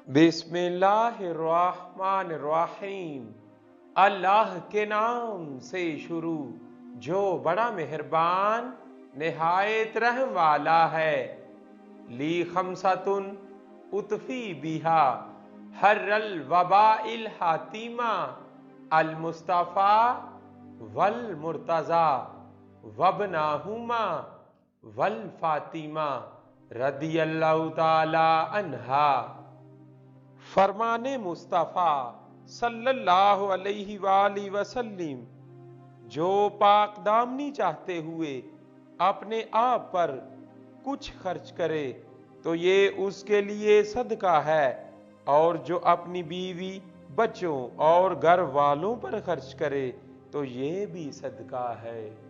बिस्मिल्लाहिर्रहमानिर्रहीम। अल्लाह के नाम से शुरू जो बड़ा मेहरबान निहायत रहम वाला है। ली खमसतुन उतफी बिहा हर्रल वबाइल हातिमा अल मुस्तफ़ा वल मुर्तज़ा वबनाहुमा वल फातिमा रदियल्लाहु ताला अन्हा। फरमाने मुस्तफ़ा सल्लल्लाहु अलैहि वाली वसल्लम जो पाक दामनी चाहते हुए अपने आप पर कुछ खर्च करे तो ये उसके लिए सदका है, और जो अपनी बीवी बच्चों और घर वालों पर खर्च करे तो ये भी सदका है।